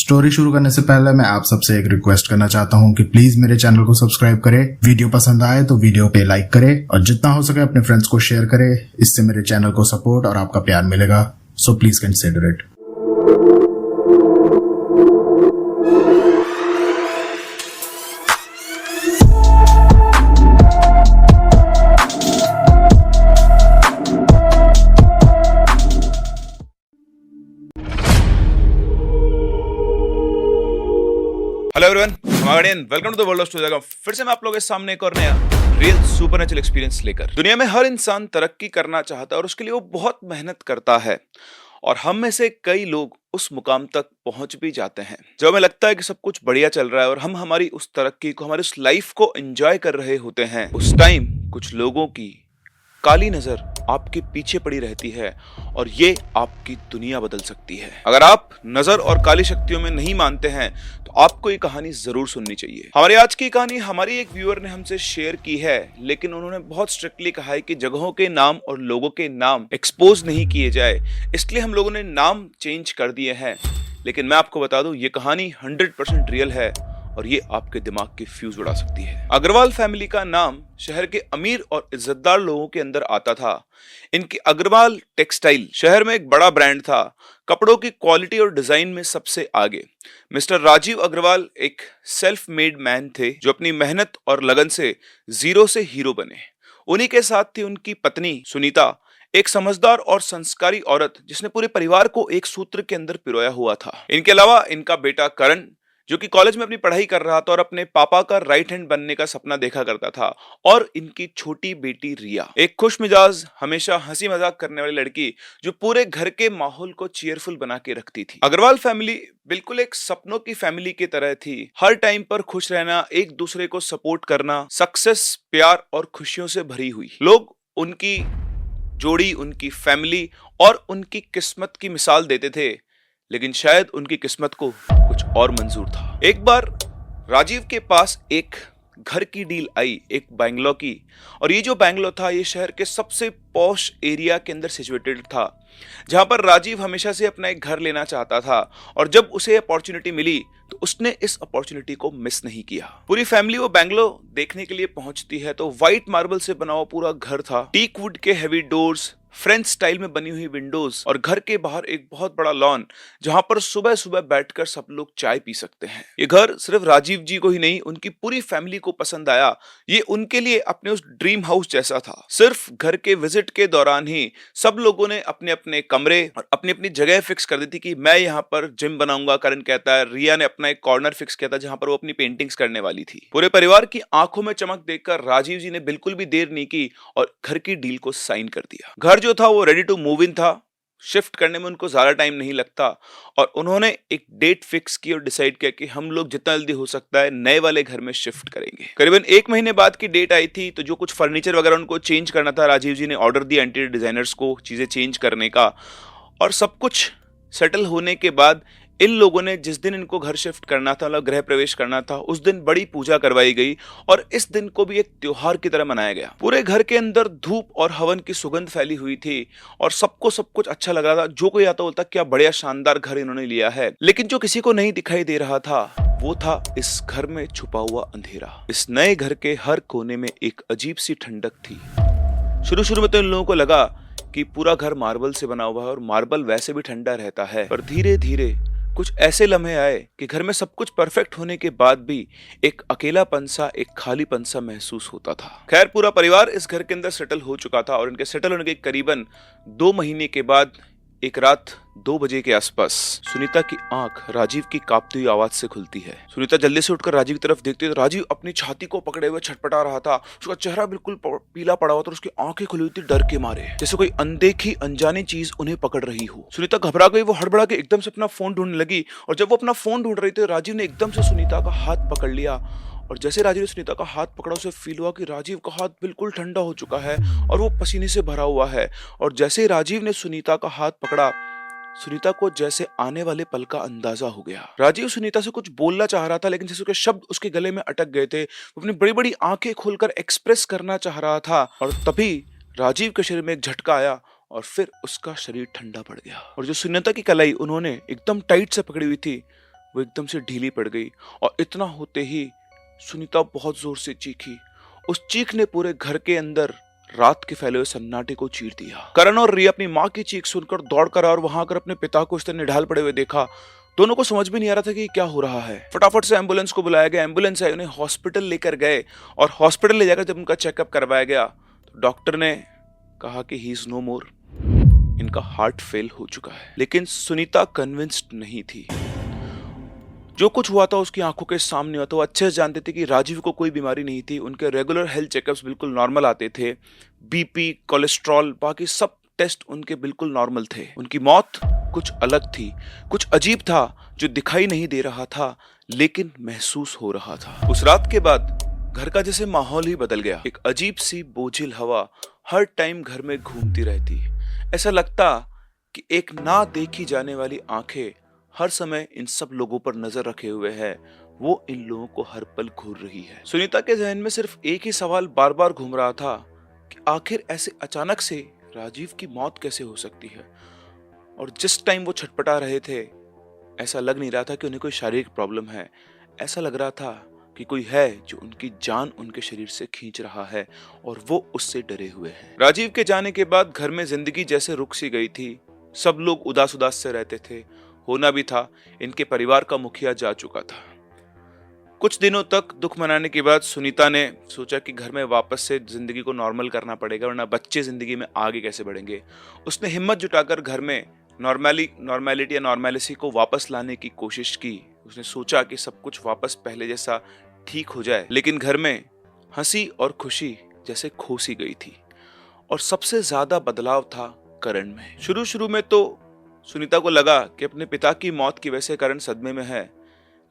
Story शुरू करने से पहले मैं आप सबसे एक रिक्वेस्ट करना चाहता हूँ कि प्लीज मेरे चैनल को सब्सक्राइब करें, वीडियो पसंद आए तो वीडियो पे लाइक करें और जितना हो सके अपने फ्रेंड्स को शेयर करें। इससे मेरे चैनल को सपोर्ट और आपका प्यार मिलेगा, so please consider it. Hello everyone, welcome to the world of story. फिर से मैं आप लोगों के सामने एक और नया रियल सुपरनेचुरल एक्सपीरियंस लेकर। दुनिया में हर इंसान तरक्की करना चाहता है और उसके लिए वो बहुत मेहनत करता है और हम में से कई लोग उस मुकाम तक पहुंच भी जाते हैं जब हमें लगता है कि सब कुछ बढ़िया चल रहा है और हम हमारी उस तरक्की को, हमारी उस लाइफ को एंजॉय कर रहे होते हैं। उस टाइम कुछ लोगों की काली नजर आपके पीछे पड़ी रहती है और ये आपकी दुनिया बदल सकती है। अगर आप नजर और काली शक्तियों में नहीं मानते हैं तो आपको ये कहानी जरूर सुननी चाहिए। हमारी आज की कहानी हमारी एक व्यूअर ने हमसे शेयर की है, लेकिन उन्होंने बहुत स्ट्रिक्टली कहा है कि जगहों के नाम और लोगों के नाम एक्सपोज नहीं किए जाए, इसलिए हम लोगों ने नाम चेंज कर दिए हैं। लेकिन मैं आपको बता दूं, ये कहानी 100% रियल है और ये आपके दिमाग की फ्यूज उड़ा सकती है। अग्रवाल फैमिली का नाम शहर के अमीर और इज्जतदार लोगों के अंदर आता था। इनकी अग्रवाल टेक्सटाइल शहर में एक बड़ा ब्रांड था, कपड़ों की क्वालिटी और डिजाइन में सबसे आगे। मिस्टर राजीव अग्रवाल एक सेल्फ मेड मैन थे जो अपनी मेहनत और लगन से जीरो से हीरो बने। उन्हीं के साथ थी उनकी पत्नी सुनीता, एक समझदार और संस्कारी औरत जिसने पूरे परिवार को एक सूत्र के अंदर पिरोया हुआ था। इनके अलावा इनका बेटा करण, जो कि कॉलेज में अपनी पढ़ाई कर रहा था और अपने पापा का राइट हैंड बनने का सपना देखा करता था, और इनकी छोटी बेटी रिया, एक खुश मिजाज, हमेशा हंसी मजाक करने वाली लड़की जो पूरे घर के माहौल को चीयरफुल बना के रखती थी। अग्रवाल फैमिली बिल्कुल एक सपनों की फैमिली की तरह थी। हर टाइम पर खुश रहना, एक दूसरे को सपोर्ट करना, सक्सेस, प्यार और खुशियों से भरी हुई। लोग उनकी जोड़ी, उनकी फैमिली और उनकी किस्मत की मिसाल देते थे, लेकिन शायद उनकी किस्मत को कुछ और मंजूर था। एक बार राजीव के पास एक घर की डील आई, एक बैंगलो की, और ये जो बैंगलो था ये शहर के सबसे पॉश एरिया के अंदर सिचुएटेड था, जहां पर राजीव हमेशा से अपना एक घर लेना चाहता था। और जब उसे अपॉर्चुनिटी मिली तो उसने इस अपॉर्चुनिटी को मिस नहीं किया। पूरी फैमिली वो बैंगलो देखने के लिए पहुंचती है तो व्हाइट मार्बल से बना हुआ पूरा घर था, टीक वुड के हेवी डोर्स, फ्रेंच स्टाइल में बनी हुई विंडोज और घर के बाहर एक बहुत बड़ा लॉन जहां पर सुबह सुबह बैठकर सब लोग चाय पी सकते हैं। ये घर सिर्फ राजीव जी को ही नहीं, उनकी पूरी फैमिली को पसंद आया। ये उनके लिए अपने उस ड्रीम हाउस जैसा था। सिर्फ घर के विजिट के दौरान ही सब लोगों ने अपने अपने कमरे और अपनी अपनी जगह फिक्स कर दी थी कि मैं यहाँ पर जिम बनाऊंगा, करण कहता है। रिया ने अपना एक कॉर्नर फिक्स किया था जहां पर वो अपनी पेंटिंग्स करने वाली थी। पूरे परिवार की आंखों में चमक देखकर राजीव जी ने बिल्कुल भी देर नहीं की और घर की डील को साइन कर दिया। घर जो था वो रेडी टू मूव इन था। शिफ्ट करने में उनको ज्यादा टाइम नहीं लगता और उन्होंने एक डेट फिक्स की और डिसाइड किया कि हम लोग जितना जल्दी हो सकता है नए वाले घर में शिफ्ट करेंगे। करीबन 1 महीने बाद की डेट आई थी, तो जो कुछ फर्नीचर वगैरह उनको चेंज करना था, राजीव जी ने ऑर्डर दिया इंटीरियर डिजाइनर्स को चीजें चेंज करने का। और सब कुछ सेटल होने के बाद इन लोगों ने जिस दिन इनको घर शिफ्ट करना था, मतलब गृह प्रवेश करना था, उस दिन बड़ी पूजा करवाई गई और इस दिन को भी एक त्योहार की तरह मनाया गया। पूरे घर के अंदर धूप और हवन की सुगंध फैली हुई थी और सबको सब कुछ अच्छा लग रहा था। जो कोई आता बोलता क्या बढ़िया शानदार घर इन्होंने लिया है। लेकिन जो किसी को नहीं दिखाई दे रहा था वो था इस घर में छुपा हुआ अंधेरा। इस नए घर के हर कोने में एक अजीब सी ठंडक थी। शुरू में तो इन लोगों को लगा कि पूरा घर मार्बल से बना हुआ है और मार्बल वैसे भी ठंडा रहता है, पर धीरे धीरे कुछ ऐसे लम्हे आए कि घर में सब कुछ परफेक्ट होने के बाद भी एक अकेलापन सा, एक खालीपन सा महसूस होता था। खैर, पूरा परिवार इस घर के अंदर सेटल हो चुका था और इनके सेटल होने के करीबन 2 महीने के बाद एक रात 2 बजे के आसपास सुनीता की आंख राजीव की कांपती हुई आवाज से खुलती है। सुनीता जल्दी से उठकर राजीव की तरफ देखती है तो राजीव अपनी छाती को पकड़े हुए छटपटा रहा था। उसका चेहरा बिल्कुल पीला पड़ा हुआ था और उसकी आंखें खुली हुई थी डर के मारे, जैसे कोई अनदेखी अनजानी चीज उन्हें पकड़ रही हो। सुनीता घबरा गई, वो हड़बड़ा के एकदम से अपना फोन ढूंढने लगी और जब वो अपना फोन ढूंढ रही थी राजीव ने एकदम से सुनीता का हाथ पकड़ लिया और जैसे राजीव ने सुनीता का हाथ पकड़ा उसे फील हुआ कि राजीव का हाथ बिल्कुल ठंडा हो चुका है और वो पसीने से भरा हुआ है। और जैसे राजीव ने सुनीता का हाथ पकड़ा, सुनीता को जैसे आने वाले पल का अंदाजा हो गया। राजीव सुनीता से कुछ बोलना चाह रहा था, लेकिन जैसे उसके शब्द उसके गले में अटक गए थे। वो अपनी बड़ी बड़ी आंखें खोलकर एक्सप्रेस करना चाह रहा था और तभी राजीव के शरीर में एक झटका आया और फिर उसका शरीर ठंडा पड़ गया और जो सुनीता की कलाई उन्होंने एकदम टाइट से पकड़ी हुई थी वो एकदम से ढीली पड़ गई और इतना होते ही सुनीता बहुत जोर से चीखी। उस चीख ने पूरे घर के अंदर रात के फैले हुए सन्नाटे को चीर दिया। करण और रिया अपनी माँ की चीख सुनकर दौड़कर और वहां आकर अपने पिता को इस तरह निढाल पड़े हुए देखा। दोनों को समझ भी नहीं आ रहा था कि क्या हो रहा है। फटाफट से एम्बुलेंस को बुलाया गया। एम्बुलेंस आई, उन्हें हॉस्पिटल लेकर गए और हॉस्पिटल ले जाकर जब उनका चेकअप करवाया गया तो डॉक्टर ने कहा कि ही इज नो मोर, इनका हार्ट फेल हो चुका है। लेकिन सुनीता कन्विंस्ड नहीं थी। जो कुछ हुआ था उसकी आंखों के सामने हुआ था। वो अच्छे से जानते थे कि राजीव को कोई बीमारी नहीं थी। उनके रेगुलर हेल्थ चेकअप्स बिल्कुल नॉर्मल आते थे। बीपी, कोलेस्ट्रॉल, बाकी सब टेस्ट उनके बिल्कुल नॉर्मल थे। उनकी मौत कुछ अलग थी, कुछ अजीब था जो दिखाई नहीं दे रहा था लेकिन महसूस हो रहा था। उस रात के बाद घर का जैसे माहौल ही बदल गया। एक अजीब सी बोझिल हवा हर टाइम घर में घूमती रहती। ऐसा लगता कि एक ना देखी जाने वाली आंखें हर समय इन सब लोगों पर नजर रखे हुए है। वो इन लोगों को हर पल घूर रही है। सुनीता के जहन में सिर्फ एक ही सवाल बार बार घूम रहा था कि आखिर ऐसे अचानक से राजीव की मौत कैसे हो सकती है। और जिस टाइम वो छटपटा रहे थे ऐसा लग नहीं रहा था कि उन्हें कोई शारीरिक प्रॉब्लम है। ऐसा लग रहा था कि कोई है जो उनकी जान उनके शरीर से खींच रहा है और वो उससे डरे हुए हैं। राजीव के जाने के बाद घर में जिंदगी जैसे रुक सी गई थी। सब लोग उदास उदास से रहते थे। होना भी था, इनके परिवार का मुखिया जा चुका था। कुछ दिनों तक दुख मनाने के बाद सुनीता ने सोचा कि घर में वापस से जिंदगी को नॉर्मल करना पड़ेगा, वरना बच्चे जिंदगी में आगे कैसे बढ़ेंगे। उसने हिम्मत जुटाकर घर में नॉर्मेलिटी या नॉर्मेलिटी को वापस लाने की कोशिश की। उसने सोचा कि सब कुछ वापस पहले जैसा ठीक हो जाए। लेकिन घर में हंसी और खुशी जैसे खो सी गई थी। और सबसे ज्यादा बदलाव था करण में। शुरू में तो सुनीता को लगा कि अपने पिता की मौत की वजह से करण सदमे में है।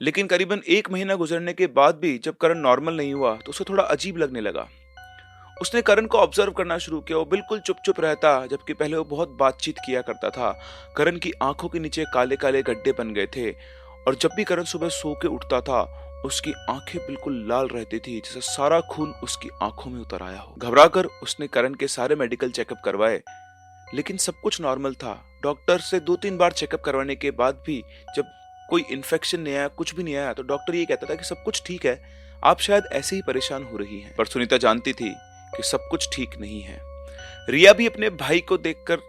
लेकिन करीबन 1 महीना गुजरने के बाद भी जब करण नॉर्मल नहीं हुआ तो उसे थोड़ा अजीब लगने लगा। उसने करण को ऑब्जर्व करना शुरू किया। वो बिल्कुल चुप रहता, जबकि पहले वो बहुत बातचीत किया करता था। करण की आंखों के नीचे काले काले गड्ढे बन गए थे और जब भी करण सुबह सो के उठता था उसकी आंखें बिल्कुल लाल रहती थी, जैसे सारा खून उसकी आंखों में उतर आया हो। घबराकर उसने करण के सारे मेडिकल चेकअप करवाए लेकिन सब कुछ नॉर्मल था। डॉक्टर से 2-3 बार चेकअप करवाने के बाद भी जब कोई इन्फेक्शन नहीं आया, कुछ भी नहीं आया, तो डॉक्टर ये कहता था कि सब कुछ ठीक है, आप शायद ऐसे ही परेशान हो रही हैं। पर सुनीता जानती थी कि सब कुछ ठीक नहीं है। रिया भी अपने भाई को देखकर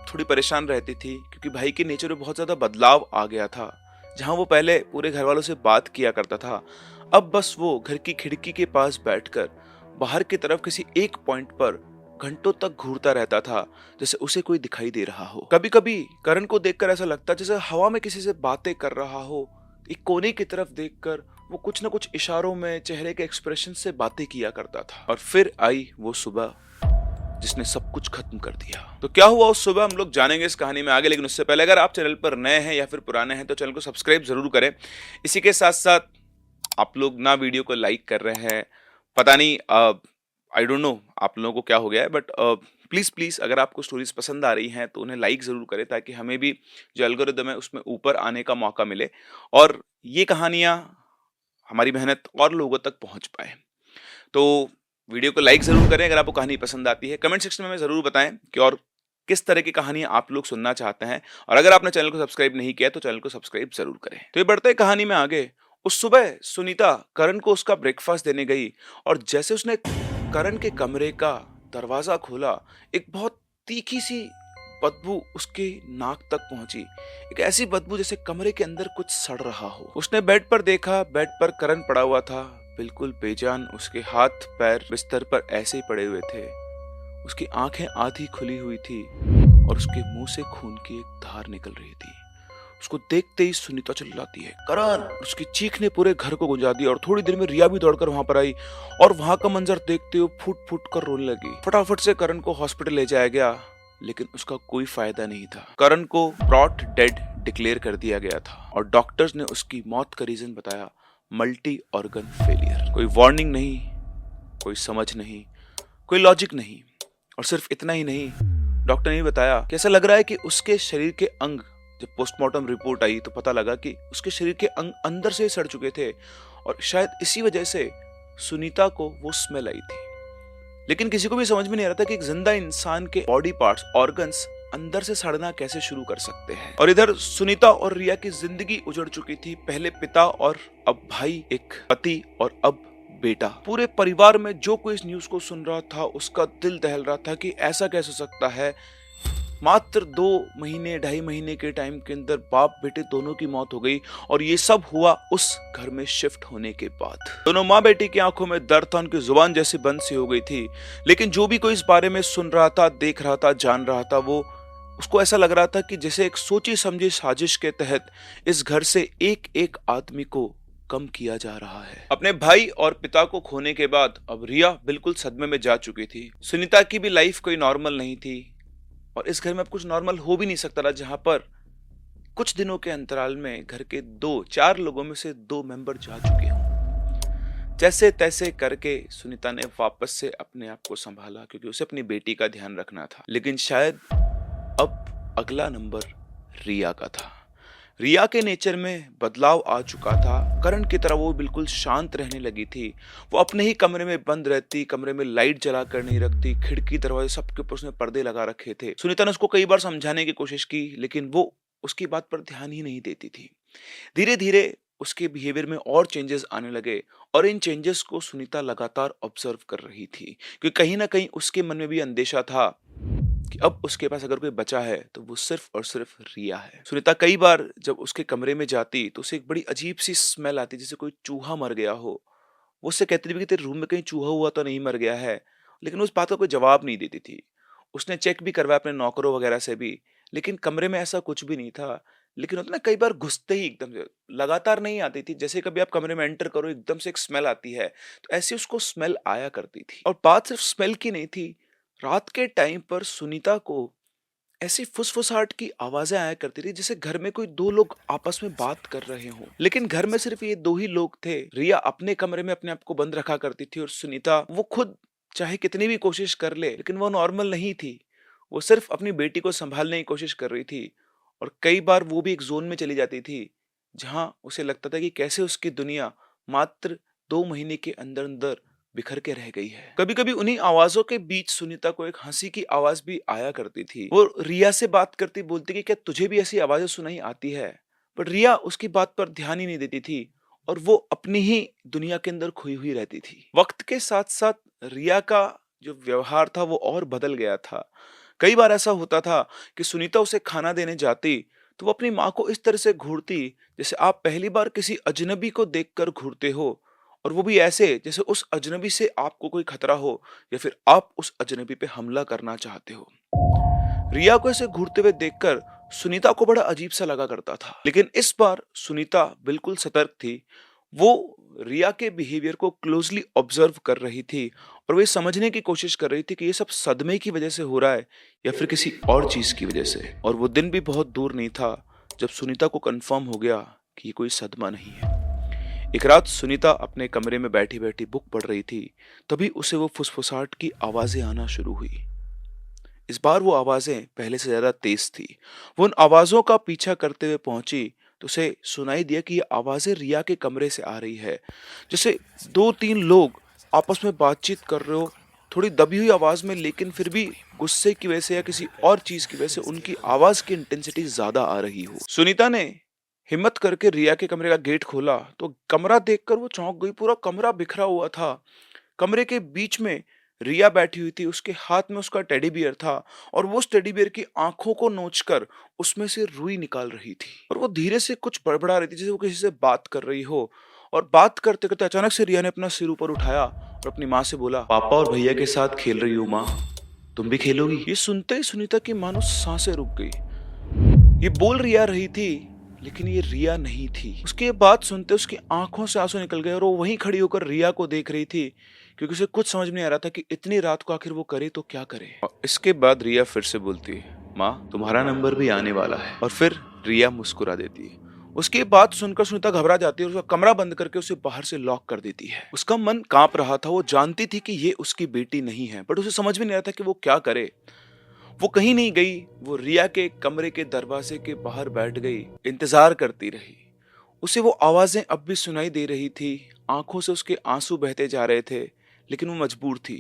थोड़ी परेशान रहती थी क्योंकि भाई के नेचर में बहुत ज्यादा बदलाव आ गया था। जहां वो पहले पूरे घर वालों से बात किया करता था, अब बस वो घर की खिड़की के पास बैठकर बाहर की तरफ किसी एक पॉइंट पर घंटों तक घूरता रहता था, जैसे उसे कोई दिखाई दे रहा हो। कभी कभी करण को देखकर ऐसा लगता जैसे हवा में किसी से बातें कर रहा हो। एक कोने की तरफ देखकर वो कुछ न कुछ इशारों में, चेहरे के एक्सप्रेशन से बातें किया करता था। और फिर आई वो सुबह जिसने सब कुछ खत्म कर दिया। तो क्या हुआ उस सुबह हम लोग जानेंगे इस कहानी में आगे। लेकिन उससे पहले अगर आप चैनल पर नए हैं या फिर पुराने हैं तो चैनल को सब्सक्राइब जरूर करें। इसी के साथ साथ आप लोग ना वीडियो को लाइक कर रहे हैं, पता नहीं आई डोंट नो आप लोगों को क्या हो गया है, बट प्लीज अगर आपको स्टोरीज पसंद आ रही हैं तो उन्हें लाइक जरूर करें ताकि हमें भी जो एल्गोरिदम है उसमें ऊपर आने का मौका मिले और ये कहानियां, हमारी मेहनत और लोगों तक पहुंच पाए। तो वीडियो को लाइक जरूर करें अगर आपको कहानी पसंद आती है। कमेंट सेक्शन में हमें जरूर बताएं कि और किस तरह की कहानियां आप लोग सुनना चाहते हैं। और अगर आपने चैनल को सब्सक्राइब नहीं किया तो चैनल को सब्सक्राइब जरूर करें। तो ये बढ़ते कहानी में आगे। उस सुबह सुनीता करण को उसका ब्रेकफास्ट देने गई और जैसे उसने करण के कमरे का दरवाजा खोला, एक बहुत तीखी सी बदबू उसके नाक तक पहुंची। एक ऐसी बदबू जैसे कमरे के अंदर कुछ सड़ रहा हो। उसने बेड पर देखा, बेड पर करण पड़ा हुआ था, बिल्कुल बेजान। उसके हाथ पैर बिस्तर पर ऐसे ही पड़े हुए थे। उसकी आंखें आधी खुली हुई थी और उसके मुंह से खून की एक धार निकल रही थी। उसको देखते ही सुनीता चिल्लाती है, करण! उसकी चीख ने पूरे घर को गुंजा दिया और थोड़ी देर में रिया भी दौड़कर वहां पर आई और वहां का मंजर देखते हुए फूट फूट कर रोने लगी। फटाफट से करण को हॉस्पिटल ले जाया गया लेकिन उसका कोई फायदा नहीं था। करण को ब्रॉट डेड डिक्लेयर कर दिया गया था और डॉक्टर्स ने उसकी मौत का रीजन बताया मल्टी ऑर्गन फेलियर। कोई वार्निंग नहीं, कोई समझ नहीं, कोई लॉजिक नहीं। और सिर्फ इतना ही नहीं, डॉक्टर ने बताया कि ऐसा लग रहा है कि उसके शरीर के अंग, जब पोस्टमार्टम रिपोर्ट आई तो पता लगा कि उसके शरीर के अंग अंदर से सड़ चुके थे और शायद इसी वजह से सुनीता को वो स्मेल आई थी। लेकिन किसी को भी समझ में नहीं आ रहा था कि एक जिंदा इंसान के बॉडी पार्ट्स, ऑर्गन्स अंदर से सड़ना कैसे शुरू कर सकते हैं। और इधर सुनीता और रिया की जिंदगी उजड़ चुकी थी, पहले पिता और अब भाई, एक पति और अब बेटा। पूरे परिवार में जो कोई इस न्यूज को सुन रहा था उसका दिल दहल रहा था कि ऐसा कैसे हो सकता है। मात्र 2 महीने 2.5 महीने के टाइम के अंदर बाप बेटे दोनों की मौत हो गई, और ये सब हुआ उस घर में शिफ्ट होने के बाद। दोनों माँ बेटी की आंखों में दर्द था, उनकी जुबान जैसी बंद सी हो गई थी। लेकिन जो भी कोई इस बारे में सुन रहा था, देख रहा था, जान रहा था, वो उसको ऐसा लग रहा था कि जैसे एक सोची समझी साजिश के तहत इस घर से एक एक आदमी को कम किया जा रहा है। अपने भाई और पिता को खोने के बाद अब रिया बिल्कुल सदमे में जा चुकी थी। सुनीता की भी लाइफ कोई नॉर्मल नहीं थी, और इस घर में अब कुछ नॉर्मल हो भी नहीं सकता था, जहां पर कुछ दिनों के अंतराल में घर के 4 लोगों में से 2 मेंबर जा चुके हों। जैसे तैसे करके सुनीता ने वापस से अपने आप को संभाला, क्योंकि उसे अपनी बेटी का ध्यान रखना था। लेकिन शायद अब अगला नंबर रिया का था। रिया के नेचर में बदलाव आ चुका था। करण की तरह वो बिल्कुल शांत रहने लगी थी। वो अपने ही कमरे में बंद रहती, कमरे में लाइट जला कर नहीं रखती, खिड़की दरवाजे सबके ऊपर उसने पर्दे लगा रखे थे। सुनीता ने उसको कई बार समझाने की कोशिश की, लेकिन वो उसकी बात पर ध्यान ही नहीं देती थी। धीरे धीरे उसके बिहेवियर में और चेंजेस आने लगे, और इन चेंजेस को सुनीता लगातार ऑब्जर्व कर रही थी, क्योंकि कहीं ना कहीं उसके मन में भी अंदेशा था कि अब उसके पास अगर कोई बचा है तो वो सिर्फ और सिर्फ रिया है। सुनीता कई बार जब उसके कमरे में जाती तो उसे एक बड़ी अजीब सी स्मेल आती, जैसे कोई चूहा मर गया हो। वो उससे कहती थी कि तेरे रूम में कहीं चूहा हुआ तो नहीं मर गया है, लेकिन उस बात का कोई जवाब नहीं देती थी। उसने चेक भी करवाया अपने नौकरों वगैरह से भी, लेकिन कमरे में ऐसा कुछ भी नहीं था। लेकिन होता ना, कई बार घुसते ही एकदम से लगातार नहीं आती थी, जैसे कभी आप कमरे में एंटर करो एकदम से एक स्मेल आती है, तो ऐसी उसको स्मेल आया करती थी। और बात सिर्फ स्मेल की नहीं थी, रात के टाइम पर सुनीता को ऐसी फुसफुसाहट की आवाजें आया करती थी, जैसे घर में कोई 2 लोग आपस में बात कर रहे हों। लेकिन घर में सिर्फ ये 2 ही लोग थे। रिया अपने कमरे में अपने आप को बंद रखा करती थी, और सुनीता वो खुद चाहे कितनी भी कोशिश कर ले, लेकिन वो नॉर्मल नहीं थी। वो सिर्फ अपनी बेटी को संभालने की कोशिश कर रही थी, और कई बार वो भी एक जोन में चली जाती थी जहां उसे लगता था कि कैसे उसकी दुनिया मात्र 2 महीने के अंदर अंदर बिखर के रह गई है। कभी कभी उन्हीं आवाजों के बीच सुनीता को एक हंसी की आवाज भी आया करती थी। वो रिया से बात करती, बोलती कि क्या तुझे भी ऐसी आवाजें सुनाई आती है, पर रिया उसकी बात पर ध्यान ही नहीं देती थी, और वो अपनी ही दुनिया के अंदर खोई हुई रहती थी। वक्त के साथ साथ रिया का जो व्यवहार था वो और बदल गया था। कई बार ऐसा होता था कि सुनीता उसे खाना देने जाती तो वो अपनी माँ को इस तरह से घूरती जैसे आप पहली बार किसी अजनबी को देखकर घूरते हो, और वो भी ऐसे जैसे उस अजनबी से आपको कोई खतरा हो, या फिर आप उस अजनबी पे हमला करना चाहते हो। रिया को ऐसे घूरते हुए देखकर सुनीता को बड़ा अजीब सा लगा करता था। लेकिन इस बार सुनीता बिल्कुल सतर्क थी। वो रिया के बिहेवियर को क्लोजली ऑब्जर्व कर रही थी, और वो ये समझने की कोशिश कर रही थी कि ये सब सदमे की वजह से हो रहा है या फिर किसी और चीज की वजह से। और वो दिन भी बहुत दूर नहीं था जब सुनीता को कंफर्म हो गया कि ये कोई सदमा नहीं है। एक रात सुनीता अपने कमरे में बैठी बैठी बुक पढ़ रही थी, तभी उसे वो फुसफुसाहट की आवाजें आना शुरू हुई। इस बार वो आवाजें पहले से ज्यादा तेज थी। वो उन आवाजों का पीछा करते हुए पहुंची तो उसे सुनाई दिया कि ये आवाजें रिया के कमरे से आ रही है, जैसे 2-3 लोग आपस में बातचीत कर रहे हो, थोड़ी दबी हुई आवाज में, लेकिन फिर भी गुस्से की वजह से या किसी और चीज की वजह से उनकी आवाज की इंटेंसिटी ज्यादा आ रही हो। सुनीता ने हिम्मत करके रिया के कमरे का गेट खोला तो कमरा देखकर वो चौंक गई। पूरा कमरा बिखरा हुआ था। कमरे के बीच में रिया बैठी हुई थी, उसके हाथ में उसका टेडी बियर था, और वो उस टेडी बियर की आंखों को नोचकर उसमें से रुई निकाल रही थी, और वो धीरे से कुछ बड़बड़ा रही थी जैसे वो किसी से बात कर रही हो। और बात करते करते अचानक से रिया ने अपना सिर ऊपर उठाया और अपनी माँ से बोला, पापा और भैया के साथ खेल रही हूँ माँ, तुम भी खेलोगी? ये सुनते ही सुनीता की मानो सांसें रुक गई। ये बोल रिया रही थी, लेकिन ये रिया नहीं थी। उसकी ये बात सुनते उसकी आंखों से आंसू निकल गए, और वो वहीं खड़ी होकर रिया को देख रही थी, क्योंकि उसे कुछ समझ में नहीं आ रहा था कि इतनी रात को आखिर वो करे तो क्या करे। और इसके बाद रिया फिर से बोलती है, माँ तुम्हारा नंबर भी आने वाला है। और फिर रिया मुस्कुरा देती है। उसकी बात सुनकर सुनीता घबरा जाती है और उसका कमरा बंद करके उसे बाहर से लॉक कर देती है। उसका मन कांप रहा था। वो जानती थी कि ये उसकी बेटी नहीं है, बट उसे समझ में नहीं आ रहा था कि वो क्या करे। वो कहीं नहीं गई। वो रिया के कमरे के दरवाजे के बाहर बैठ गई, इंतजार करती रही। उसे वो आवाजें अब भी सुनाई दे रही थी, आंखों से उसके आंसू बहते जा रहे थे, लेकिन वो मजबूर थी।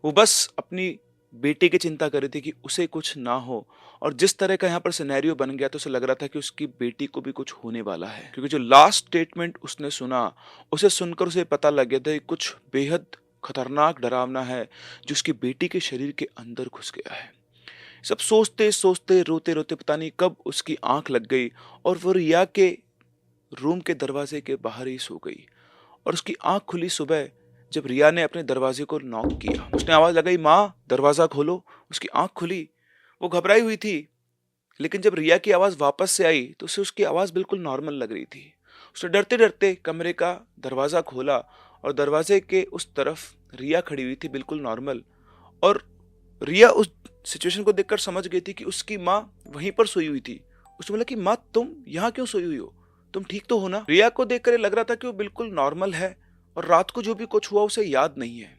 वो बस अपनी बेटे की चिंता कर रही थी कि उसे कुछ ना हो, और जिस तरह का यहाँ पर सिनेरियो बन गया तो उसे लग रहा था कि उसकी बेटी को भी कुछ होने वाला है, क्योंकि जो लास्ट स्टेटमेंट उसने सुना, उसे सुनकर उसे पता लग गया था कि कुछ बेहद खतरनाक डरावना है जो उसकी बेटी के शरीर के अंदर घुस गया है। सब सोचते सोचते रोते रोते पता नहीं कब उसकी आंख लग गई और वो रिया के रूम के दरवाजे के बाहर ही सो गई। और उसकी आंख खुली सुबह जब रिया ने अपने दरवाजे को नॉक किया, उसने आवाज लगाई, माँ दरवाजा खोलो। उसकी आंख खुली, वो घबराई हुई थी, लेकिन जब रिया की आवाज वापस से आई तो उसे उसकी आवाज बिल्कुल नॉर्मल लग रही थी। उसने डरते डरते कमरे का दरवाजा खोला और दरवाजे के उस तरफ रिया खड़ी हुई थी, बिल्कुल नॉर्मल। और रिया उस सिचुएशन को देखकर समझ गई थी कि उसकी माँ वहीं पर सोई हुई थी। उसने बोला कि माँ तुम यहाँ क्यों सोई हुई हो, तुम ठीक तो हो ना? रिया को देखकर लग रहा था कि वो बिल्कुल नॉर्मल है और रात को जो भी कुछ हुआ उसे याद नहीं है।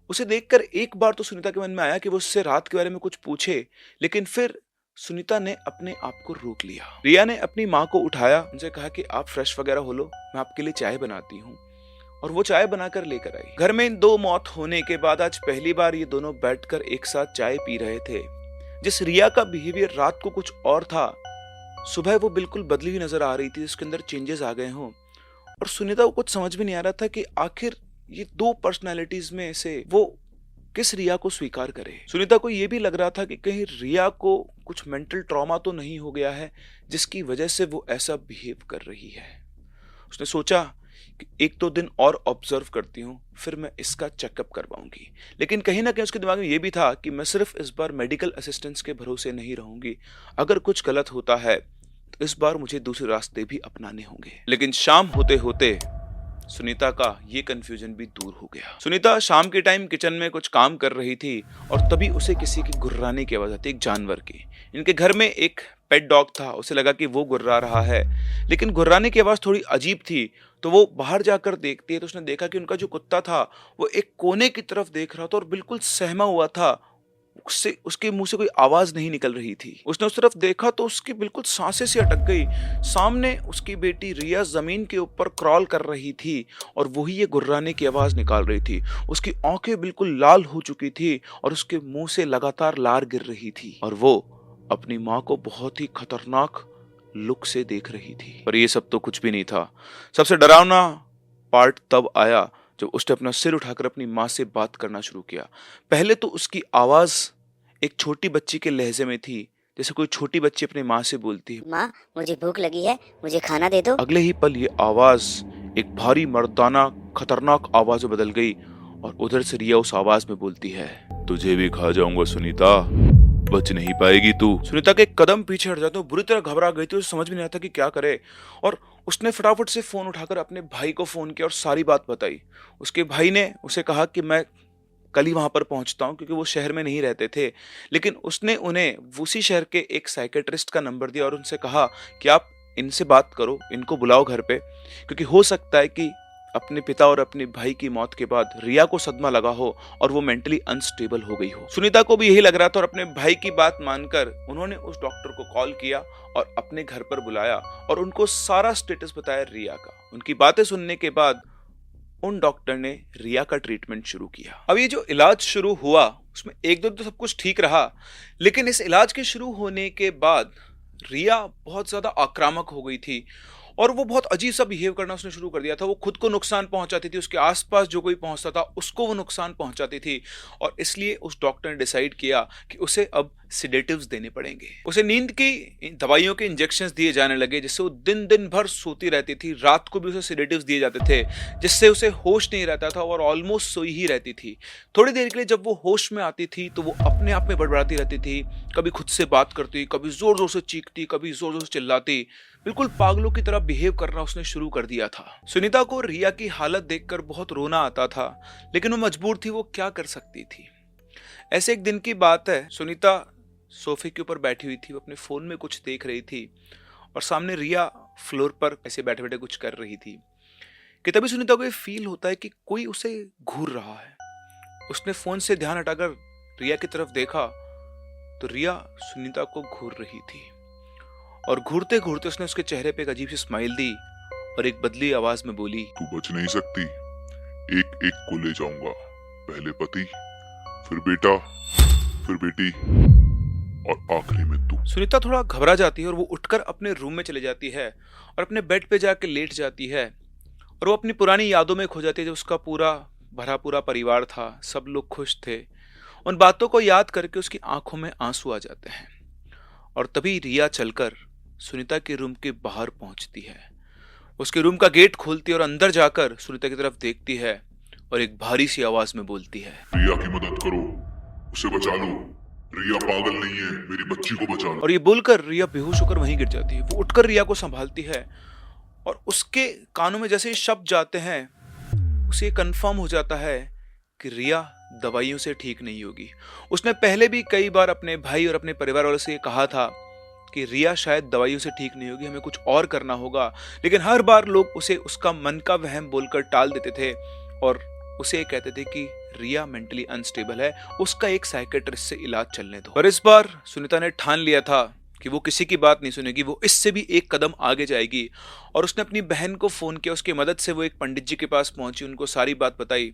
उसे देखकर एक बार तो सुनीता के मन में आया कि वो उससे रात के बारे में कुछ पूछे, लेकिन फिर सुनीता ने अपने आप को रोक लिया। रिया ने अपनी माँ को उठाया, उनसे कहा कि आप फ्रेश वगैरह हो लो, मैं आपके लिए चाय बनाती हूँ। और वो चाय बनाकर लेकर आई। घर में इन दो मौत होने के बाद आज पहली बार ये दोनों बैठकर एक साथ चाय पी रहे थे। जिस रिया का बिहेवियर रात को कुछ और था, सुबह वो बिल्कुल बदली हुई नजर आ रही थी, उसके अंदर चेंजेस आ गए हों। और सुनीता को कुछ समझ में नहीं आ रहा था कि आखिर ये दो पर्सनालिटीज में से वो किस रिया को स्वीकार करे। सुनीता को यह भी लग रहा था कि कहीं रिया को कुछ मेंटल ट्रॉमा तो नहीं हो गया है जिसकी वजह से वो ऐसा बिहेव कर रही है। उसने सोचा कि एक दो दिन और ऑब्जर्व करती हूँ, फिर मैं इसका चेकअप करवाऊंगी। लेकिन कहीं ना कहीं उसके दिमाग में यह भी था कि मैं सिर्फ इस बार मेडिकल असिस्टेंस के भरोसे नहीं रहूंगी, अगर कुछ गलत होता है तो इस बार मुझे दूसरे रास्ते भी अपनाने होंगे। लेकिन शाम होते होते सुनीता का ये कंफ्यूजन भी दूर हो गया। सुनीता शाम के टाइम किचन में कुछ काम कर रही थी और तभी उसे किसी की गुर्राने की आवाज आती, एक जानवर की। इनके घर में एक पेट डॉग था, उसे लगा कि वो गुर्रा रहा है, लेकिन गुर्राने की आवाज थोड़ी अजीब थी। तो वो बाहर जाकर देखती है तो उसने देखा कि उनका जो कुत्ता था वो एक कोने की तरफ देख रहा था और बिल्कुल सहमा हुआ था। उससे उसके मुंह से कोई आवाज नहीं निकल रही थी। उसने उस तरफ देखा तो उसकी बिल्कुल सांसें सी अटक गई। सामने उसकी बेटी रिया जमीन के ऊपर क्रॉल कर रही थी और वही ये गुर्राने की आवाज निकाल रही थी। उसकी आंखें बिल्कुल लाल हो चुकी थी और उसके मुंह से लगातार लार गिर रही थी और वो अपनी माँ को बहुत ही खतरनाक लुक से देख रही थी। पर ये सब तो कुछ भी नहीं था। सबसे डरावना पार्ट तब आया जब उसने अपना सिर उठाकर अपनी माँ से बात करना शुरू किया। पहले तो उसकी आवाज एक छोटी बच्ची के लहजे में थी, जैसे कोई छोटी बच्ची अपनी माँ से बोलती है, माँ मुझे भूख लगी है, मुझे खाना दे दो। अगले ही पल ये आवाज एक भारी मर्दाना खतरनाक आवाज में बदल गई और उधर से रिया उस आवाज में बोलती है, तुझे भी खा जाऊंगा सुनीता, बच नहीं पाएगी तू। सुनीता के कदम पीछे हट जाते, बुरी तरह घबरा गई थी, उसे समझ में नहीं आता कि क्या करे। और उसने फटाफट से फोन उठाकर अपने भाई को फोन किया और सारी बात बताई। उसके भाई ने उसे कहा कि मैं कल ही वहां पर पहुंचता हूं, क्योंकि वो शहर में नहीं रहते थे। लेकिन उसने उन्हें उसी शहर के एक साइकेट्रिस्ट का नंबर दिया और उनसे कहा कि आप इनसे बात करो, इनको बुलाओ घर पे, क्योंकि हो सकता है कि अपने पिता और अपने भाई की मौत के बाद रिया को सदमा लगा हो और वो मेंटली अनस्टेबल हो गई हो। सुनीता को भी यही लग रहा था और अपने भाई की बात मानकर उन्होंने उस डॉक्टर को कॉल किया और अपने घर पर बुलाया और उनको सारा स्टेटस बताया रिया का। उनकी बातें सुनने के बाद उन डॉक्टर ने रिया का ट्रीटमेंट शुरू किया। अब ये जो इलाज शुरू हुआ उसमें एक दो तो सब कुछ ठीक रहा, लेकिन इस इलाज के शुरू होने के बाद रिया बहुत ज्यादा आक्रामक हो गई थी और वो बहुत अजीब सा बिहेव करना उसने शुरू कर दिया था। वो खुद को नुकसान पहुंचाती थी, उसके आसपास जो कोई पहुंचता था उसको वो नुकसान पहुंचाती थी और इसलिए उस डॉक्टर ने डिसाइड किया कि उसे अब सिडेटिव्स देने पड़ेंगे। उसे नींद की दवाइयों के इंजेक्शंस दिए जाने लगे, जिससे वो दिन दिन भर सोती रहती थी। रात को भी उसे सिडेटिव्स दिए जाते थे जिससे उसे होश नहीं रहता था और ऑलमोस्ट सोई ही रहती थी। थोड़ी देर के लिए जब वो होश में आती थी तो वो अपने आप में बड़बड़ाती रहती थी, कभी खुद से बात करती, कभी जोर जोर से चीखती, कभी जोर जोर से चिल्लाती। बिल्कुल पागलों की तरह बिहेव करना उसने शुरू कर दिया था। सुनीता को रिया की हालत देखकर बहुत रोना आता था, लेकिन वो मजबूर थी, वो क्या कर सकती थी। ऐसे एक दिन की बात है, सुनीता सोफे के ऊपर बैठी हुई थी, वो अपने फोन में कुछ देख रही थी और सामने रिया फ्लोर पर ऐसे बैठे बैठे कुछ कर रही थी कि तभी सुनीता को ये फील होता है कि कोई उसे घूर रहा है। उसने फोन से ध्यान हटाकर रिया की तरफ देखा तो रिया सुनीता को घूर रही थी और घूरते घूरते उसने उसके चेहरे पे एक अजीब सी स्माइल दी और एक बदली आवाज में बोली, तू बच नहीं सकती, एक एक को ले जाऊंगा, पहले पति फिर बेटा, फिर बेटी और आखिरी में तू। सुनीता थोड़ा घबरा जाती है और वो उठकर अपने रूम में चली जाती है और अपने बेड पे जाके लेट जाती है और वो अपनी पुरानी यादों में खो जाती है। जो उसका पूरा परिवार था, सब लोग खुश थे। उन बातों को याद करके उसकी आंखों में आंसू आ जाते हैं और तभी रिया चलकर सुनीता के रूम के बाहर पहुंचती है। उसके रूम का गेट खोलती है और अंदर जाकर सुनीता की तरफ देखती है और एक भारी सी आवाज में बोलती है, रिया की मदद करो, उसे बचा लो। रिया पागल नहीं है, मेरी बच्ची को बचा लो। और ये बोलकर रिया बेहोश होकर वहीं गिर जाती है। वो उठकर रिया को संभालती है और उसके कानों में जैसे ही शब्द जाते हैं उसे कंफर्म हो जाता है कि रिया दवाइयों से ठीक नहीं होगी। उसने पहले भी कई बार अपने भाई और अपने परिवार वालों से ये कहा था कि रिया शायद दवाइयों से ठीक नहीं होगी, हमें कुछ और करना होगा, लेकिन हर बार लोग उसे उसका मन का वहम बोलकर टाल देते थे और उसे कहते थे कि रिया मेंटली अनस्टेबल है, उसका एक साइकेट्रिस्ट से इलाज चलने दो। पर इस बार सुनीता ने ठान लिया था कि वो किसी की बात नहीं सुनेगी, वो इससे भी एक कदम आगे जाएगी। और उसने अपनी बहन को फोन किया, उसकी मदद से वो एक पंडित जी के पास पहुंची, उनको सारी बात बताई,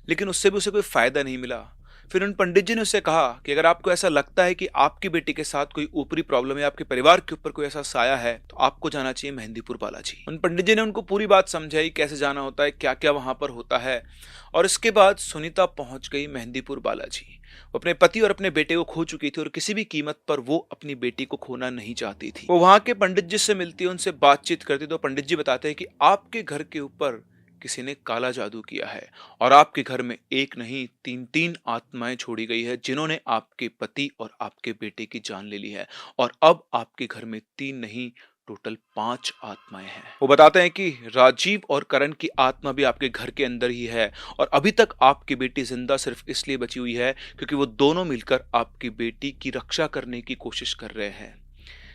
लेकिन उससे भी उसे कोई फायदा नहीं मिला। फिर उन पंडित जी ने उससे कहा कि अगर आपको ऐसा लगता है कि आपकी बेटी के साथ कोई ऊपरी प्रॉब्लम है, आपके परिवार के ऊपर कोई ऐसा साया है, तो आपको जाना चाहिए मेहंदीपुर बालाजी। उन पंडित जी ने उनको पूरी बात समझाई, कैसे जाना होता है, क्या क्या वहां पर होता है। और इसके बाद सुनीता पहुंच गई मेहंदीपुर बालाजी। वो अपने पति और अपने बेटे को खो चुकी थी और किसी भी कीमत पर वो अपनी बेटी को खोना नहीं चाहती थी। वो वहां के पंडित जी से मिलती है, उनसे बातचीत करती, तो पंडित जी बताते हैं कि आपके घर के ऊपर किसी ने काला जादू किया है और आपके घर में एक नहीं 3 आत्माएं छोड़ी गई है, जिन्होंने आपके पति और आपके बेटे की जान ले ली है। और अब आपके घर में 3 नहीं टोटल 5 आत्माएं हैं। वो बताते हैं कि राजीव और करण की आत्मा भी आपके घर के अंदर ही है और अभी तक आपकी बेटी जिंदा सिर्फ इसलिए बची हुई है क्योंकि वो दोनों मिलकर आपकी बेटी की रक्षा करने की कोशिश कर रहे हैं,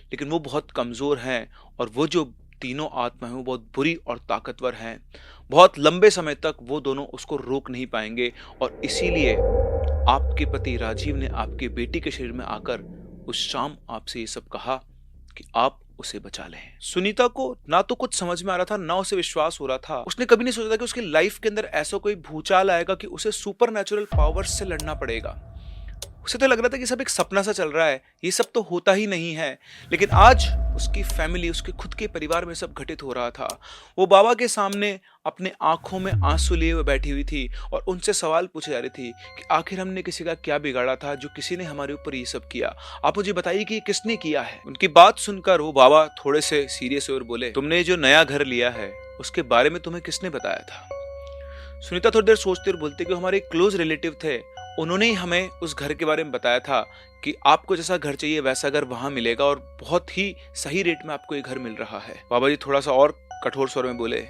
लेकिन वो बहुत कमजोर हैं और वो जो तीनों आत्मा है वो बहुत बुरी और ताकतवर हैं। बहुत लंबे समय तक वो दोनों उसको रोक नहीं पाएंगे और इसीलिए आपके पति राजीव ने आपकी बेटी के शरीर में आकर उस शाम आपसे ये सब कहा कि आप उसे बचा लें। सुनीता को ना तो कुछ समझ में आ रहा था, ना उसे विश्वास हो रहा था। उसने कभी नहीं सोचा था कि उसकी लाइफ के अंदर ऐसा कोई भूचाल आएगा कि उसे सुपरनैचुरल पावर्स से लड़ना पड़ेगा। उसे तो लग रहा था कि सब एक सपना सा चल रहा है, ये सब तो होता ही नहीं है। लेकिन आज उसकी फैमिली, उसके खुद के परिवार में सब घटित हो रहा था। वो बाबा के सामने अपने आंखों में आंसू लिए हुए बैठी हुई थी और उनसे सवाल पूछे जा रही थी कि आखिर हमने किसी का क्या बिगाड़ा था जो किसी ने हमारे ऊपर ये सब किया। आप मुझे बताइए कि किसने किया है। उनकी बात सुनकर वो बाबा थोड़े से सीरियस हुए और बोले, तुमने जो नया घर लिया है उसके बारे में तुम्हें किसने बताया था। सुनीता थोड़ी देर सोचते और बोलते कि हमारे क्लोज रिलेटिव थे, उन्होंने ही हमें उस घर के बारे में बताया था कि आपको जैसा घर चाहिए वैसा घर वहां मिलेगा और बहुत ही सही रेट में आपको ये घर मिल रहा है। बाबा जी थोड़ा सा और कठोर स्वर में बोले,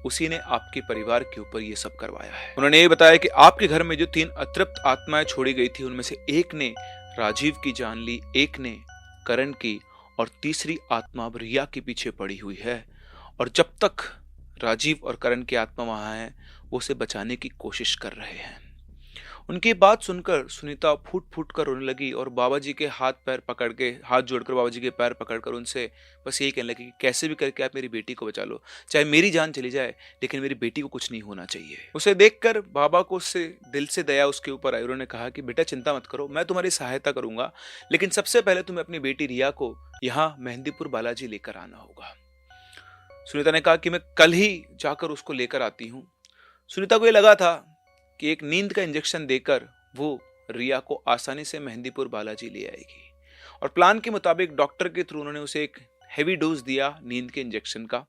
उसी ने आपके परिवार के ऊपर ये सब करवाया है। उन्होंने ये बताया कि आपके घर में जो 3 अतृप्त आत्माएं छोड़ी गई थी उनमें से एक ने राजीव की जान ली, एक ने करण की और तीसरी आत्मा अब रिया के पीछे पड़ी हुई है। और जब तक राजीव और करण की आत्मा वहां है वो उसे बचाने की कोशिश कर रहे हैं। उनकी बात सुनकर सुनीता फूट फूट कर रोने लगी और बाबा जी के हाथ जोड़कर बाबा जी के पैर पकड़कर उनसे बस यही कहने लगी कि कैसे भी करके आप मेरी बेटी को बचा लो, चाहे मेरी जान चली जाए लेकिन मेरी बेटी को कुछ नहीं होना चाहिए। उसे देखकर बाबा को उससे दिल से दया उसके ऊपर आई। उन्होंने कहा कि बेटा चिंता मत करो, मैं तुम्हारी सहायता करूंगा, लेकिन सबसे पहले तुम्हें अपनी बेटी रिया को यहाँ मेहंदीपुर बालाजी लेकर आना होगा। सुनीता ने कहा कि मैं कल ही जाकर उसको लेकर आती हूँ। सुनीता को ये लगा था कि एक नींद का इंजेक्शन देकर वो रिया को आसानी से मेहंदीपुर बालाजी ले आएगी और प्लान के मुताबिक डॉक्टर के थ्रू उन्होंने उसे एक हेवी डोज दिया नींद के इंजेक्शन का।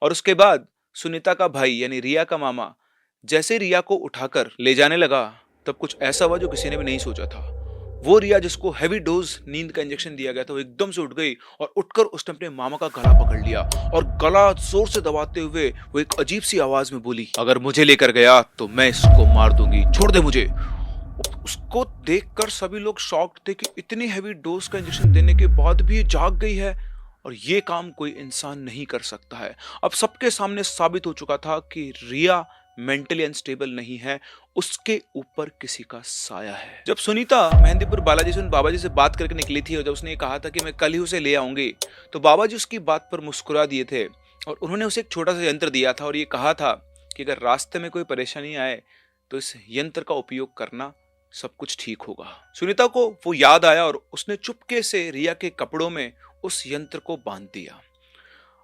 और उसके बाद सुनीता का भाई यानी रिया का मामा जैसे रिया को उठाकर ले जाने लगा तब कुछ ऐसा हुआ जो किसी ने भी नहीं सोचा था। वो रिया जिसको हेवी डोज नींद का इंजेक्शन दिया गया था वो एकदम से उठ गई और उठकर उसने अपने मामा का गला पकड़ लिया और गला जोर से दबाते हुए वो एक अजीब सी आवाज में बोली, अगर मुझे लेकर गया तो मैं इसको मार दूंगी, छोड़ दे मुझे। उसको देखकर सभी लोग शॉक्ड थे कि इतनी हेवी डोज का इंजेक्शन देने के बाद भी ये जाग गई है और ये काम कोई इंसान नहीं कर सकता है। अब सबके सामने साबित हो चुका था कि रिया मेंटली अनस्टेबल नहीं है, उसके ऊपर किसी का साया है। जब सुनीता मेहंदीपुर बालाजी से उन बाबा जी से बात करके निकली थी और जब उसने कहा था कि मैं कल ही उसे ले आऊंगी तो बाबा जी उसकी बात पर मुस्कुरा दिए थे और उन्होंने उसे एक छोटा सा यंत्र दिया था और ये कहा था कि अगर रास्ते में कोई परेशानी आए तो इस यंत्र का उपयोग करना सब कुछ ठीक होगा। सुनीता को वो याद आया और उसने चुपके से रिया के कपड़ों में उस यंत्र को बांध दिया।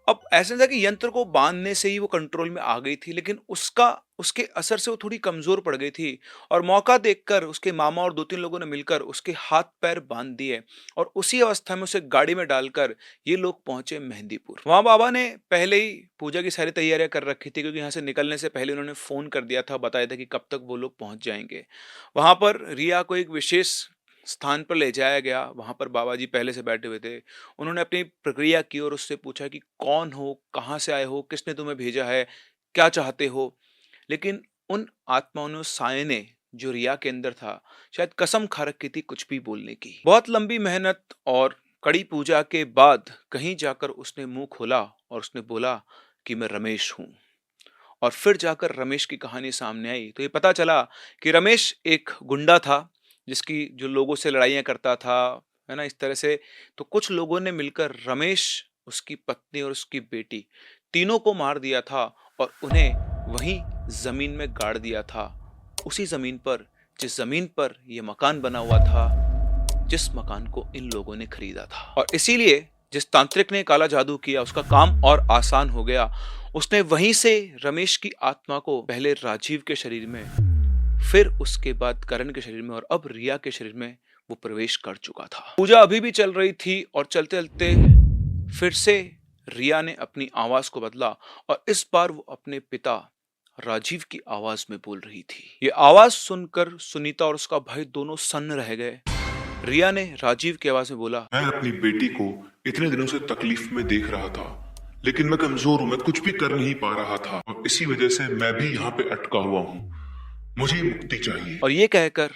अब ऐसा था कि यंत्र को बांधने से ही वो कंट्रोल में आ गई थी, लेकिन उसके असर से वो थोड़ी कमजोर पड़ गई थी और मौका देखकर उसके मामा और 2-3 लोगों ने मिलकर उसके हाथ पैर बांध दिए और उसी अवस्था में उसे गाड़ी में डालकर ये लोग पहुंचे मेहंदीपुर। वहां बाबा ने पहले ही पूजा की सारी तैयारियां कर रखी थी, क्योंकि यहाँ से निकलने से पहले उन्होंने फोन कर दिया था, बताया था कि कब तक वो लोग पहुंच जाएंगे। वहां पर रिया को एक विशेष स्थान पर ले जाया गया। वहां पर बाबा जी पहले से बैठे हुए थे। उन्होंने अपनी प्रक्रिया की और उससे पूछा कि कौन हो, कहाँ से आए हो, किसने तुम्हें भेजा है, क्या चाहते हो। लेकिन उन आत्माओं ने, उस साये ने जो रिया के अंदर था, शायद कसम खा रखी थी कुछ भी बोलने की। बहुत लंबी मेहनत और कड़ी पूजा के बाद कहीं जाकर उसने मुंह खोला और उसने बोला कि मैं रमेश हूं। और फिर जाकर रमेश की कहानी सामने आई तो ये पता चला कि रमेश एक गुंडा था, जिसकी जो लोगों से लड़ाइयां करता था, है ना, इस तरह से। तो कुछ लोगों ने मिलकर रमेश, उसकी पत्नी और उसकी बेटी, तीनों को मार दिया था और उन्हें वहीं जमीन में गाड़ दिया था। उसी जमीन पर, जिस जमीन पर यह मकान बना हुआ था, जिस मकान को इन लोगों ने खरीदा था। और इसीलिए जिस तांत्रिक ने काला जादू किया, उसका काम और आसान हो गया। उसने वहीं से रमेश की आत्मा को पहले राजीव के शरीर में, फिर उसके बाद करण के शरीर में और अब रिया के शरीर में वो प्रवेश कर चुका था। पूजा अभी भी चल रही थी और चलते चलते फिर से रिया ने अपनी आवाज को बदला और इस बार वो अपने पिता राजीव की आवाज में बोल रही थी। ये आवाज सुनकर सुनीता और उसका भाई दोनों सन्न रह गए। रिया ने राजीव की आवाज में बोला, मैं अपनी बेटी को इतने दिनों से तकलीफ में देख रहा था, लेकिन मैं कमजोर हूं, मैं कुछ भी कर नहीं पा रहा था और इसी वजह से मैं भी यहाँ पे अटका हुआ हूँ। मुझे मुक्ति चाहिए। और ये कहकर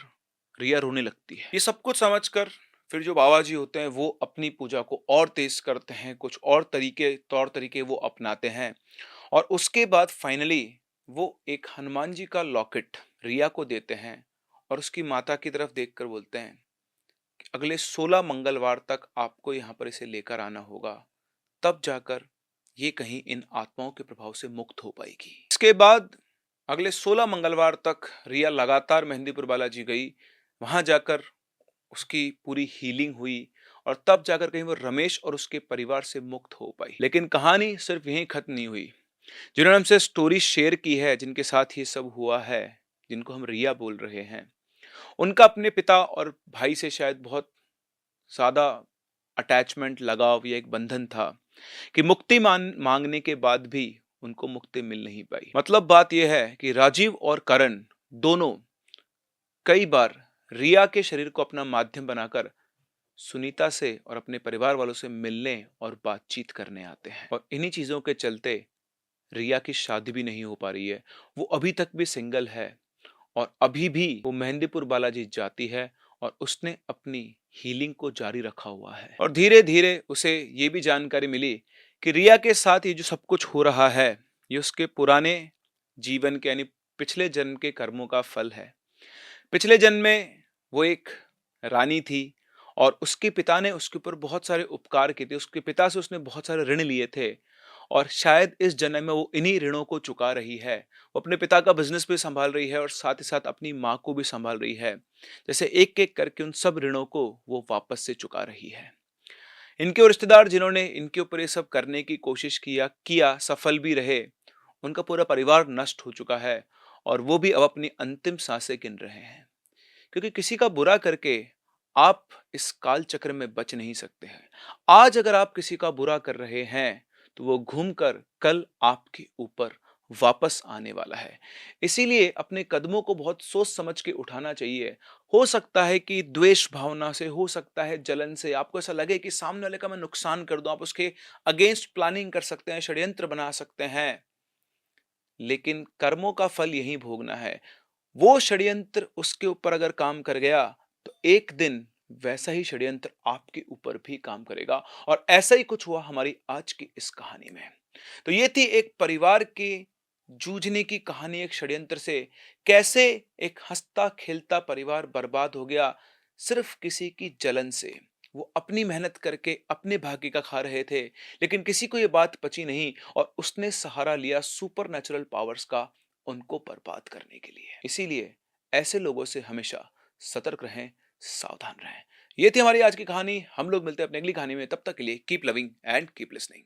रिया रोने लगती है। ये सब कुछ समझकर फिर जो बाबा जी होते हैं वो अपनी पूजा को और तेज करते हैं, कुछ और तौर तरीके वो अपनाते हैं और उसके बाद फाइनली वो एक हनुमान जी का लॉकेट रिया को देते हैं और उसकी माता की तरफ देखकर बोलते हैं कि अगले 16 मंगलवार तक आपको यहाँ पर इसे लेकर आना होगा, तब जाकर ये कहीं इन आत्माओं के प्रभाव से मुक्त हो पाएगी। इसके बाद अगले 16 मंगलवार तक रिया लगातार मेहंदीपुर बालाजी गई। वहां जाकर उसकी पूरी हीलिंग हुई और तब जाकर कहीं वो रमेश और उसके परिवार से मुक्त हो पाई। लेकिन कहानी सिर्फ यहीं खत्म नहीं हुई। जिन्होंने हमसे स्टोरी शेयर की है, जिनके साथ ये सब हुआ है, जिनको हम रिया बोल रहे हैं, उनका अपने पिता और भाई से शायद बहुत ज्यादा अटैचमेंट, लगाव या एक बंधन था कि मुक्ति मांगने के बाद भी उनको मुक्ति मिल नहीं पाई। मतलब बात यह है कि राजीव और करण दोनों कई बार रिया के शरीर को अपना माध्यम बनाकर सुनीता से और अपने परिवार वालों से मिलने और बातचीत करने आते हैं। और इन्हीं चीजों के चलते रिया की शादी भी नहीं हो पा रही है। वो अभी तक भी सिंगल है और अभी भी वो मेहंदीपुर बालाजी जाती है और उसने अपनी हीलिंग को जारी रखा हुआ है। और धीरे धीरे उसे ये भी जानकारी मिली कि रिया के साथ ये जो सब कुछ हो रहा है, ये उसके पुराने जीवन के, यानी पिछले जन्म के कर्मों का फल है। पिछले जन्म में वो एक रानी थी और उसके पिता ने उसके ऊपर बहुत सारे उपकार किए थे। उसके पिता से उसने बहुत सारे ऋण लिए थे और शायद इस जन्म में वो इन्हीं ऋणों को चुका रही है। वो अपने पिता का बिजनेस भी संभाल रही है और साथ ही साथ अपनी माँ को भी संभाल रही है। जैसे एक एक करके उन सब ऋणों को वो वापस से चुका रही है। इनके वो रिश्तेदार जिन्होंने इनके ऊपर ये सब करने की कोशिश किया सफल भी रहे, उनका पूरा परिवार नष्ट हो चुका है और वो भी अब अपनी अंतिम सांसें गिन रहे हैं। क्योंकि किसी का बुरा करके आप इस काल चक्र में बच नहीं सकते हैं। आज अगर आप किसी का बुरा कर रहे हैं तो वो घूमकर कल आपके ऊपर वापस आने वाला है। इसीलिए अपने कदमों को बहुत सोच समझ के उठाना चाहिए। हो सकता है कि द्वेष भावना से, हो सकता है जलन से, आपको ऐसा लगे कि सामने वाले का मैं नुकसान कर दूं, आप उसके अगेंस्ट प्लानिंग कर सकते हैं, षड्यंत्र बना सकते हैं, लेकिन कर्मों का फल यही भोगना है। वो षड्यंत्र उसके ऊपर अगर काम कर गया तो एक दिन वैसा ही षड्यंत्र आपके ऊपर भी काम करेगा। और ऐसा ही कुछ हुआ हमारी आज की इस कहानी में। तो ये थी एक परिवार के जूझने की कहानी एक षड्यंत्र से। कैसे एक हंसता खेलता परिवार बर्बाद हो गया सिर्फ किसी की जलन से। वो अपनी मेहनत करके अपने भाग्य का खा रहे थे, लेकिन किसी को ये बात पची नहीं और उसने सहारा लिया सुपर नेचुरल पावर्स का उनको बर्बाद करने के लिए। इसीलिए ऐसे लोगों से हमेशा सतर्क रहें, सावधान रहें। ये थी हमारी आज की कहानी। हम लोग मिलते हैं अपनी अगली कहानी में, तब तक के लिए keep loving and keep listening.